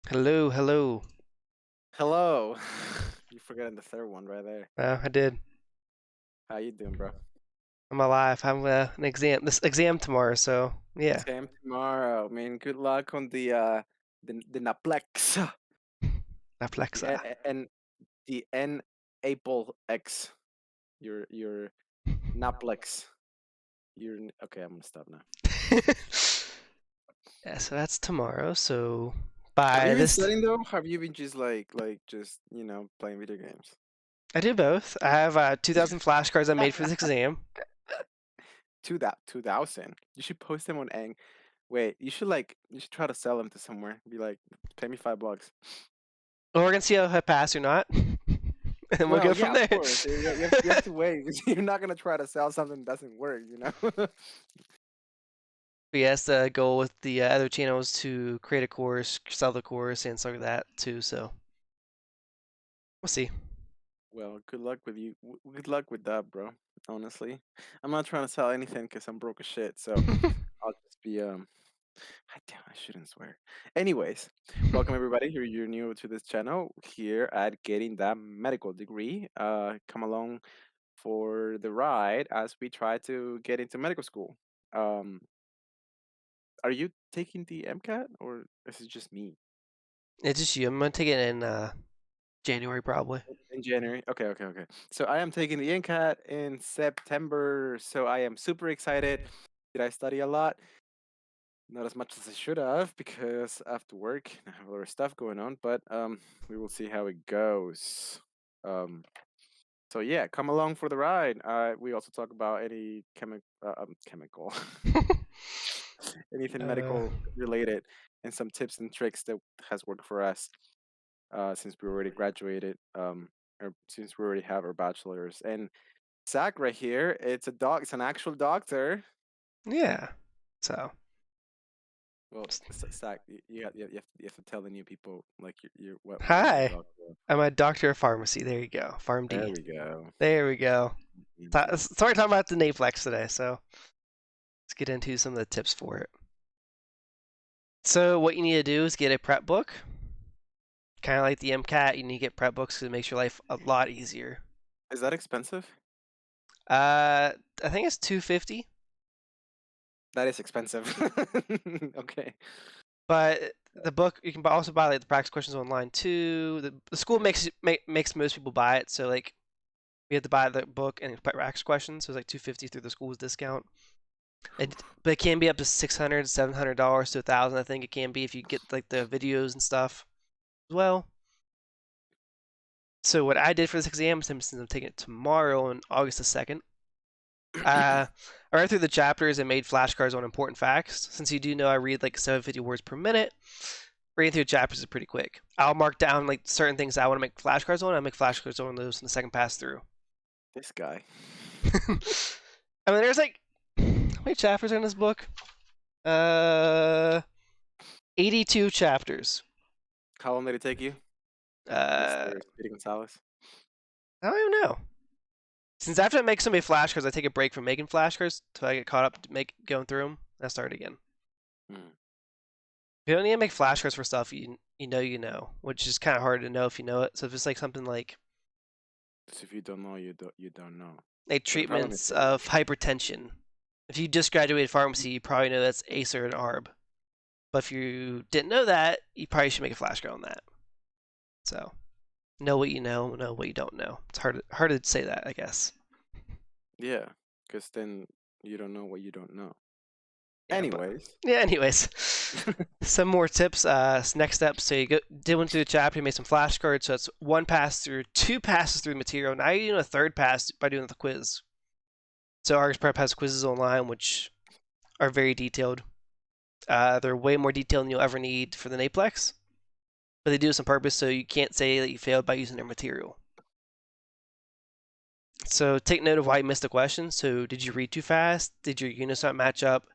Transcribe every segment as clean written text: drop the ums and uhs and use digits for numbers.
Hello, hello. Hello. You forgot the third one right there. I did. How you doing, bro? I'm alive. I'm an exam tomorrow, so yeah. Same tomorrow. Man, good luck on the Naplex. The Aplexa. N the N Apple X. Your Naplex. Okay, I'm gonna stop now. Yeah, so that's tomorrow. So Have you by been this, studying though? Have you been just just playing video games? I do both. I have 2,000 flashcards I made for this exam. 2000. You should post them on Ang. Wait, you should try to sell them to somewhere. Be like, pay me $5. Well, we're gonna see if I pass or not, and we'll Well, go yeah, from of there. course. You have to wait. You're not gonna try to sell something that doesn't work, you know? But yes, the goal with the other channel is to create a course, sell the course, and stuff like that too. So we'll see. Well, good luck with you. Good luck with that, bro. Honestly, I'm not trying to sell anything because I'm broke as shit. So I'll just be damn, I shouldn't swear. Anyways, welcome everybody. Here you're new to this channel here at Getting That Medical Degree. Come along for the ride as we try to get into medical school. Um, are you taking the MCAT or is it just me? It's just you. I'm gonna take it in January probably. In January. Okay, okay, okay. So I am taking the NCAT in September. So I am super excited. Did I study a lot? Not as much as I should have because after work I have a lot of stuff going on, but we will see how it goes. Um so yeah, come along for the ride. We also talk about any chemical anything uh, medical related and some tips and tricks that has worked for us since we already graduated or since we already have our bachelors. And Zach right here, it's an actual doctor. yeah. So. Well, Zach, you have to tell the new people like you're what you're a Hi, doctor of. I'm a doctor of pharmacy. There you go. There PharmD. we go. There we go. Mhm. Sorry talking about the Naplex today, so let's get into some of the tips for it. So what you need to do is get a prep book. Kind of like the MCAT, you need to get prep books because it makes your life a lot easier. Is that expensive? Uh, I think it's 250, That is expensive. Okay. but the book you can also buy like the practice questions online too. The school makes most people buy it, so like we have to buy the book and practice questions, so it's like 250 through the school's discount. But it can be up to $600, $700 to $1,000. I think it can be if you get like the videos and stuff as well. So what I did for this exam, since I'm taking it tomorrow on August the 2nd, I read through the chapters and made flashcards on important facts. Since you do know I read like 750 words per minute, reading through the chapters is pretty quick. I'll mark down like certain things I want to make flashcards on. I make flashcards on those in the second pass through. This guy. I mean, there's like how many chapters are in this book? Uh, 82 chapters. How long did it take you, Uh, Mr. Speedy Gonzalez? I don't even know. Since after I make so many flashcards, I take a break from making flashcards till I get caught up to going through them. I start again. Hmm. You don't need to make flashcards for stuff you know, which is kind of hard to know if you know it. So if it's like something So if you don't know, you don't know. like But the problem is treatments that of hypertension, if you just graduated pharmacy, you probably know that's ACE or an ARB. But if you didn't know that, you probably should make a flashcard on that. So know what you know what you don't know. It's hard to say that, I guess. yeah, because then you don't know what you don't know. Yeah, but Anyways. yeah. Anyways, some more tips. Next step. So you went through the chapter, you made some flashcards. So it's one pass through, two passes through the material. Now you're doing a third pass by doing the quiz. So Argus Prep has quizzes online, which are very detailed. They're way more detailed than you'll ever need for the Naplex, but they do this on purpose so you can't say that you failed by using their material. So take note of why you missed the question. So did you read too fast? Did your units not match up?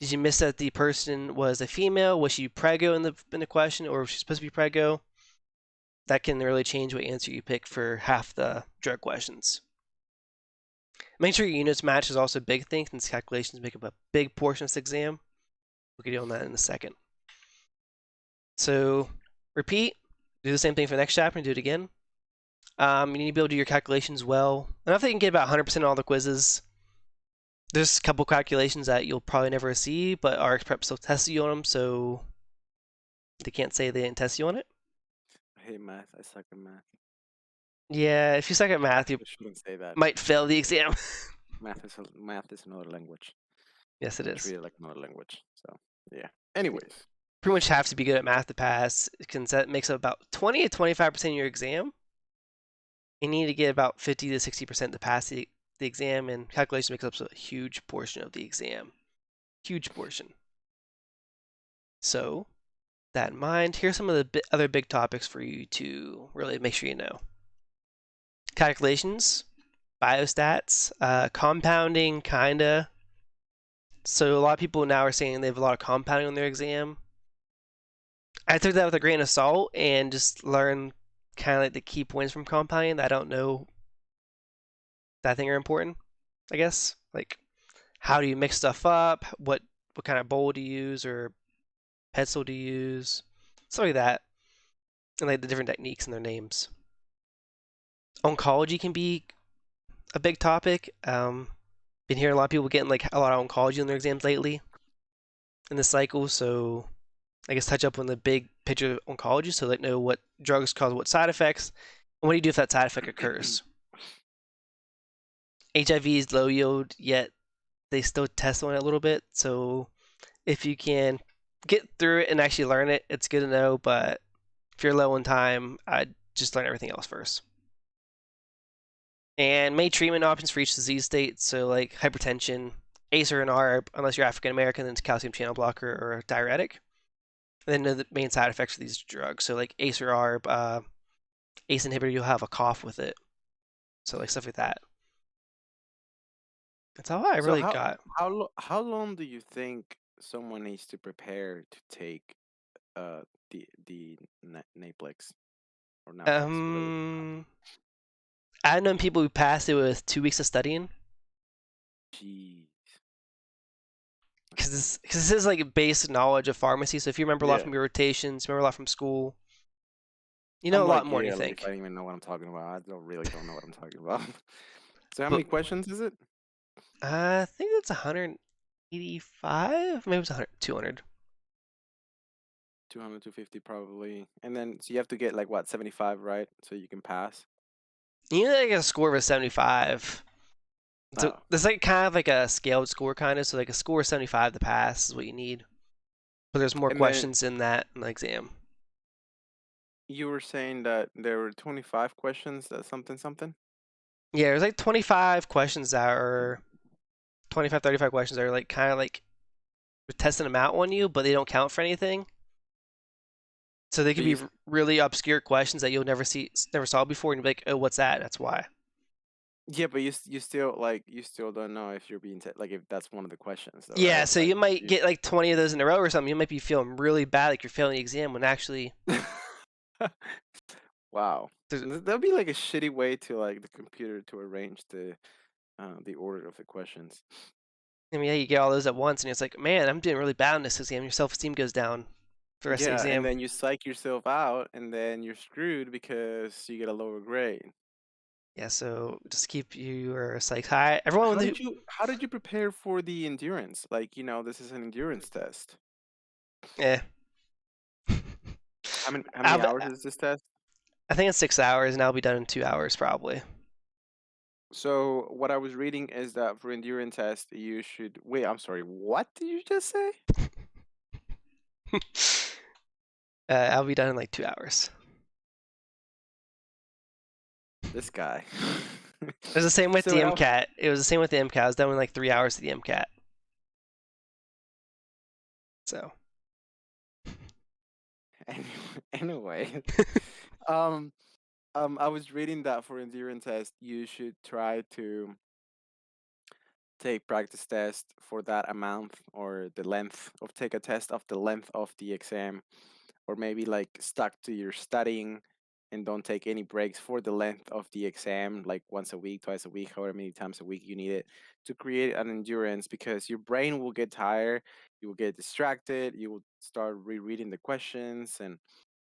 Did you miss that the person was a female? Was she prego in the question, or was she supposed to be prego? That can really change what answer you pick for half the drug questions. Make sure your units match is also a big thing, since calculations make up a big portion of this exam. We'll get on that in a second. So repeat, do the same thing for the next chapter and do it again. You need to be able to do your calculations well. I don't think you can get about 100% on all the quizzes. There's a couple calculations that you'll probably never see, but RX Prep still tests you on them, so they can't say they didn't test you on it. I hate math. I suck at math. Yeah, if you suck at math, you I shouldn't say that. might fail the exam. Math is another language. Yes, it I is. treat it like another language. So yeah. Anyways, Pretty much have to be good at math to pass. That makes up about 20 to 25% of your exam. You need to get about 50 to 60% to pass the exam, and calculation makes up a huge portion of the exam. Huge portion. So, that in mind, here's some of the other big topics for you to really make sure you know. Calculations, biostats, compounding, kinda. So a lot of people now are saying they have a lot of compounding on their exam. I took that with a grain of salt and just learned kind of like the key points from compounding that I don't know that I think are important, I guess. Like how do you mix stuff up? What kind of bowl do you use or pencil do you use? Stuff like that. And like the different techniques and their names. Oncology can be a big topic. Been hearing a lot of people getting like a lot of oncology in their exams lately in this cycle, so I guess touch up on the big picture of oncology so they know what drugs cause what side effects and what do you do if that side effect occurs. HIV is low yield, yet they still test on it a little bit. So if you can get through it and actually learn it, it's good to know. But if you're low on time, I'd just learn everything else first. And main treatment options for each disease state. So like hypertension, ACE or an ARB, unless you're African American, then it's calcium channel blocker or a diuretic. And then the main side effects of these drugs. So like ACE or ARB, ACE inhibitor, you'll have a cough with it. So like stuff like that. That's all I so really got. how long do you think someone needs to prepare to take uh Naplex or Naplex, whatever it's pronounced? Um, I've known people who passed it with 2 weeks of studying Jeez, that's because tough. this is like basic knowledge of pharmacy. So if you remember a lot Yeah. from your rotations, remember a lot from school, you know a I'm lot like, more than you yeah, like if I think. don't even know what I'm talking about, I don't know what I'm talking about. So how But many questions is it? I think it's 185, maybe it's 100, 200. 200, 250 probably. And then so you have to get like what, 75, right? So you can pass. You need like a score of a 75. So Oh. there's like kind of like a scaled score kind of. So like a score of 75 to pass is what you need. But there's more And then questions in that in the exam. you were saying that there were 25 questions, that something something? Yeah, there's like 25 questions that are 25, 35 questions that are like kind of like testing them out on you, but they don't count for anything. So they could But be really obscure questions that you'll never saw before, and you'll be like, "Oh, what's that?" That's why. yeah, but you still like you still don't know if you're being like if that's one of the questions though, Yeah, right? so Like you if might get like 20 of those in a row or something. You might be feeling really bad, like you're failing the exam, when actually, you Wow. there's, That'd be like a shitty way to like the computer to arrange the order of the questions. I mean, yeah, you get all those at once, and it's like, man, I'm doing really bad in this exam. Your self-esteem goes down for the rest of the Yeah, and exam. then you psych yourself out and then you're screwed because you get a lower grade. Yeah, so just keep your psych high. Everyone, How did you prepare for the endurance? Like, this is an endurance test. yeah, How I'll many be, hours is this test? I think it's 6 hours, and I'll be done in 2 hours probably. So what I was reading is that for endurance test you should wait, I'm sorry, what did you just say? I'll be done in like 2 hours. This guy. It was the same with So the how MCAT. It was the same with the MCAT. I was done in like 3 hours to the MCAT. So anyway, um I was reading that for endurance test you should try to take practice test for that amount or the length of take a test of the length of the exam, or maybe like stuck to your studying and don't take any breaks for the length of the exam, like once a week, twice a week, however many times a week you need it to create an endurance, because your brain will get tired, you will get distracted, you will start rereading the questions, and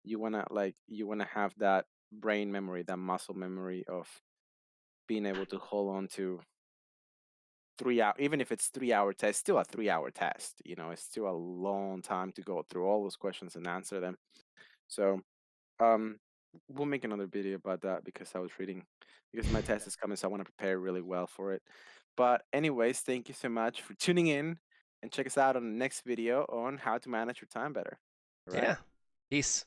you wanna have that brain memory, that muscle memory of being able to hold on to 3 hour, even if it's 3 hour test, still a 3 hour test. You know, it's still a long time to go through all those questions and answer them. So um, we'll make another video about that because I was reading because my test is coming, so I want to prepare really well for it. But anyways, thank you so much for tuning in and check us out on the next video on how to manage your time better. All right. Yeah. Peace.